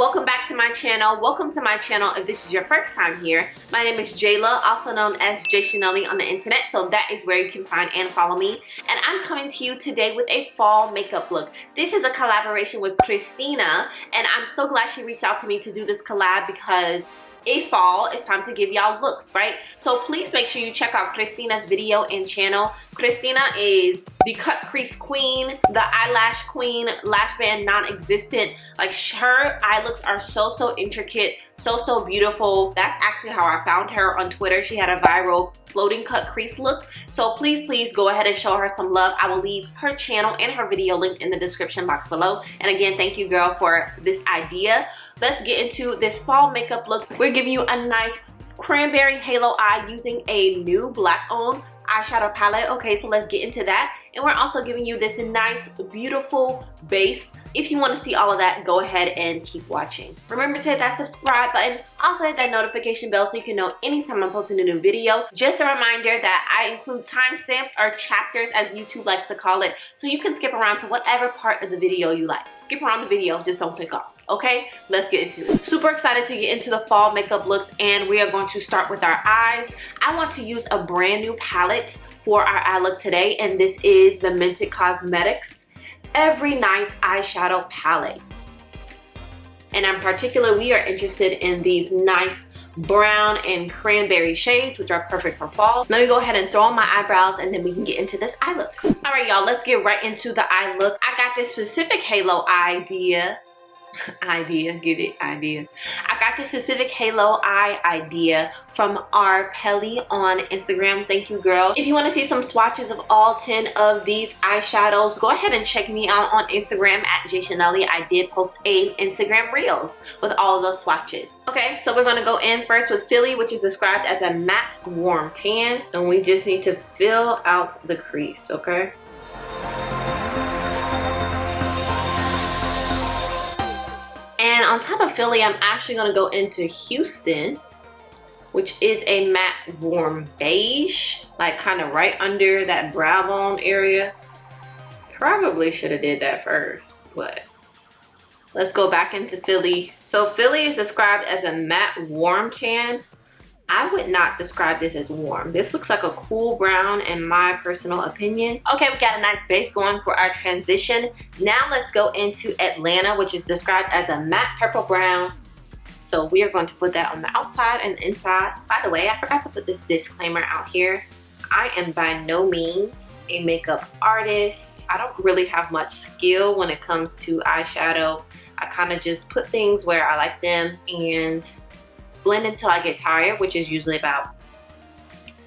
welcome back to my channel. Welcome to my channel if this is your first time here. My name is Jaila, also known as JaiChanellie on the internet, so that is where you can find and follow me. And I'm coming to you today with a fall makeup look. This is a collaboration with Christina, and I'm so glad she reached out to me to do this collab because it's fall. It's time to give y'all looks, right? So please make sure you check out Christina's video and channel. Christina is the cut crease queen, the eyelash queen, lash band non-existent. Like, her eye looks are so intricate, so beautiful. That's actually how I found her on Twitter. She had a viral floating cut crease look. So please go ahead and show her some love. I will leave her channel and her video link in the description box below. And again, thank you, girl, for this idea. Let's get into this fall makeup look. We're giving you a nice cranberry halo eye using a new black owned eyeshadow palette. Okay, so let's get into that. And we're also giving you this nice, beautiful base. If you want to see all of that, go ahead and keep watching. Remember to hit that subscribe button. Also hit that notification bell so you can know anytime I'm posting a new video. Just a reminder that I include timestamps or chapters, as YouTube likes to call it, so you can skip around to whatever part of the video you like. Skip around the video, just don't click off. Okay, let's get into it. Super excited to get into the fall makeup looks, and we are going to start with our eyes. I want to use a brand new palette for our eye look today, and this is the Mented Cosmetics Every Night eyeshadow palette. And in particular, we are interested in these nice brown and cranberry shades, which are perfect for fall. Let me go ahead and throw on my eyebrows, and then we can get into this eye look. All right, y'all, let's get right into the eye look. I got this specific halo idea. Get it? Idea. I got this specific halo eye idea from our Pelly on Instagram. Thank you, girl. If you want to see some swatches of all 10 of these eyeshadows, go ahead and check me out on Instagram at JaiChanellie. I did post a Instagram Reels with all of those swatches. Okay, so we're going to go in first with Philly, which is described as a matte warm tan. And we just need to fill out the crease, okay? And on top of Philly, I'm actually going to go into Houston, which is a matte warm beige, like kind of right under that brow bone area. Probably should have did that first, but let's go back into Philly. So Philly is described as a matte warm tan. I would not describe this as warm. This looks like a cool brown in my personal opinion. Okay, we got a nice base going for our transition. Now let's go into Atlanta, which is described as a matte purple brown. So we are going to put that on the outside and inside. By the way, I forgot to put this disclaimer out here. I am by no means a makeup artist. I don't really have much skill when it comes to eyeshadow. I kind of just put things where I like them and blend until I get tired, which is usually about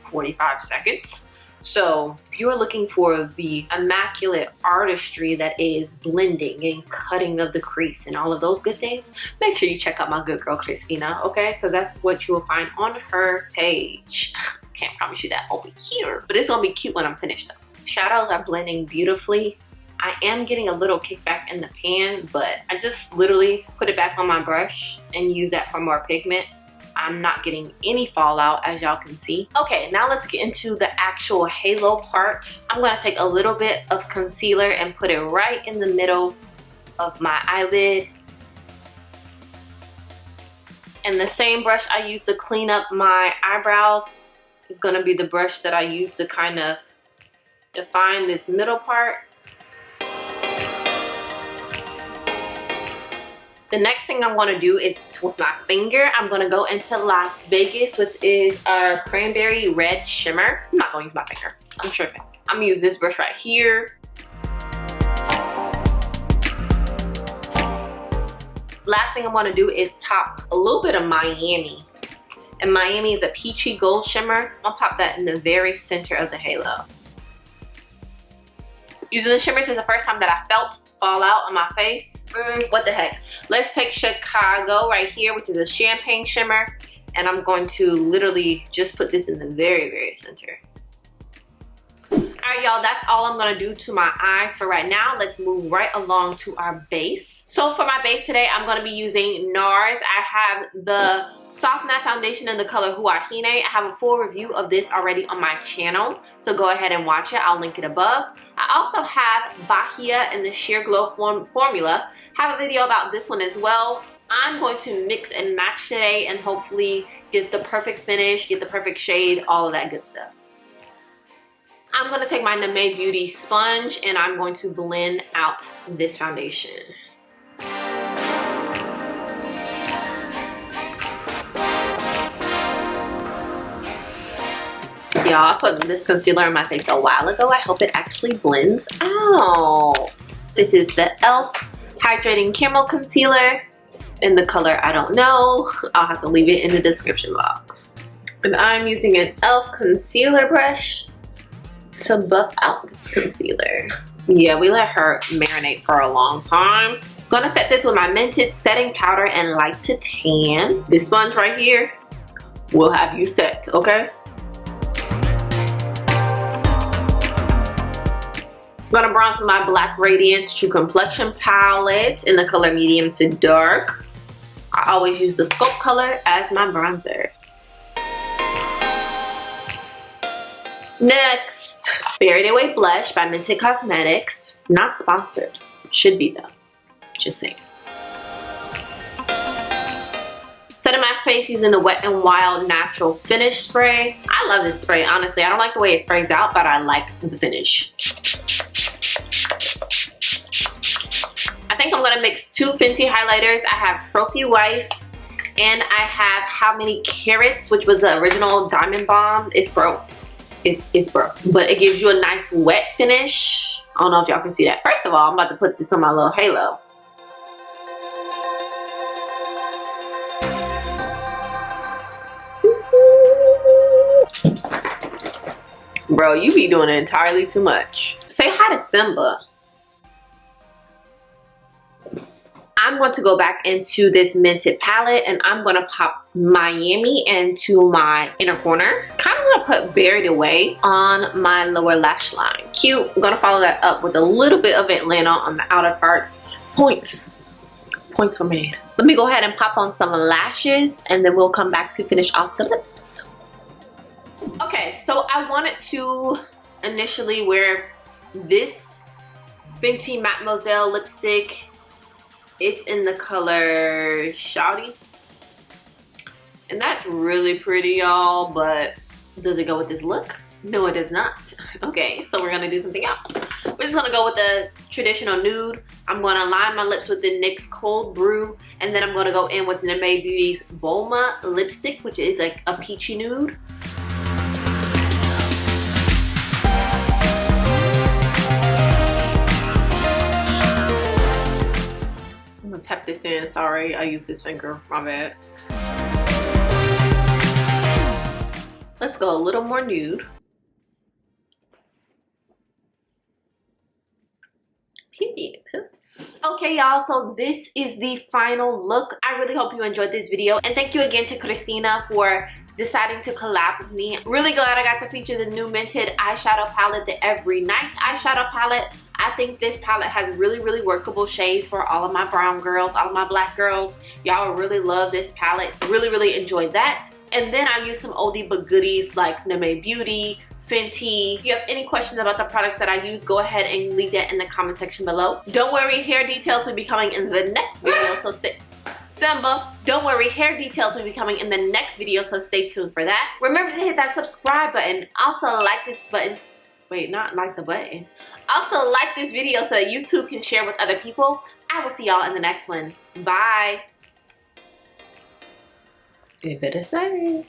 45 seconds. So if you're looking for the immaculate artistry that is blending and cutting of the crease and all of those good things, make sure you check out my good girl Christina, okay? Because that's what you will find on her page. Can't promise you that over here, but it's gonna be cute when I'm finished though. Shadows are blending beautifully. I am getting a little kickback in the pan, but I just literally put it back on my brush and use that for more pigment. I'm not getting any fallout, as y'all can see. Okay, now let's get into the actual halo part. I'm gonna take a little bit of concealer and put it right in the middle of my eyelid. And the same brush I use to clean up my eyebrows is gonna be the brush that I use to kind of define this middle part. The next thing I'm going to do is with my finger, I'm going to go into Las Vegas, which is our cranberry red shimmer. I'm not going to use my finger. I'm tripping. I'm going to use this brush right here. Last thing I want to do is pop a little bit of Miami. And Miami is a peachy gold shimmer. I'll pop that in the very center of the halo. Using the shimmers is the first time that I felt fallout on my face. What the heck. Let's take Chicago right here, which is a champagne shimmer, and I'm going to literally just put this in the very center. Alright, y'all, that's all I'm gonna do to my eyes for right now. Let's move right along to our base. So for my base today, I'm gonna be using NARS. I have the Soft Matte Foundation in the color Huahine. I have a full review of this already on my channel, so go ahead and watch it. I'll link it above. I also have Bahia in the Sheer Glow formula. I have a video about this one as well. I'm going to mix and match today and hopefully get the perfect finish, get the perfect shade, all of that good stuff. I'm going to take my Nimae Beauty sponge and I'm going to blend out this foundation. Y'all, I put this concealer on my face a while ago. I hope it actually blends out. This is the e.l.f. Hydrating Caramel Concealer in the color I don't know. I'll have to leave it in the description box. And I'm using an e.l.f. concealer brush to buff out this concealer. Yeah, we let her marinate for a long time. Gonna set this with my Mented setting powder and light to tan. This sponge right here will have you set, okay? I'm gonna bronze with my Black Radiance True Complexion palette in the color medium to dark. I always use the Sculpt color as my bronzer. Next, Buried Away Blush by Mented Cosmetics. Not sponsored. Should be though. Just saying. Setting my face using the Wet n Wild Natural Finish Spray. I love this spray, honestly. I don't like the way it sprays out, but I like the finish. I think I'm gonna mix two Fenty highlighters. I have Trophy Wife and I have How Many Carats, which was the original Diamond Bomb. It's broke. It's broke, but it gives you a nice wet finish. I don't know if y'all can see that. First of all, I'm about to put this on my little halo. Bro, you be doing it entirely too much. Say hi to Simba. I'm going to go back into this Mented palette and I'm going to pop Miami into my inner corner. Kind of going to put Buried Away on my lower lash line. Cute. I'm going to follow that up with a little bit of Atlanta on the outer parts. Points were made. Let me go ahead and pop on some lashes and then we'll come back to finish off the lips. Okay, so I wanted to initially wear this Fenty Mademoiselle lipstick. It's in the color Shawty. And that's really pretty, y'all, but does it go with this look? No, it does not. Okay, so we're gonna do something else. We're just gonna go with the traditional nude. I'm gonna line my lips with the NYX Cold Brew, and then I'm gonna go in with Nimae Beauty's Bulma lipstick, which is like a peachy nude. I'm gonna tap this in. Sorry, I used this finger. My bad. Let's go a little more nude. Period. Okay, y'all, so this is the final look. I really hope you enjoyed this video. And thank you again to Christina for deciding to collab with me. Really glad I got to feature the new Mented eyeshadow palette, the Every Night eyeshadow palette. I think this palette has really, really workable shades for all of my brown girls, all of my black girls. Y'all really love this palette. Really, really enjoyed that. And then I used some oldie but goodies like Nimae Beauty, Fenty. If you have any questions about the products that I use, go ahead and leave that in the comment section below. Don't worry, hair details will be coming in the next video, so stay... Simba, don't worry, hair details will be coming in the next video, so stay tuned for that. Remember to hit that subscribe button. Also like this button. Wait, not like the button. Also like this video so that YouTube can share with other people. I will see y'all in the next one. Bye. It better say.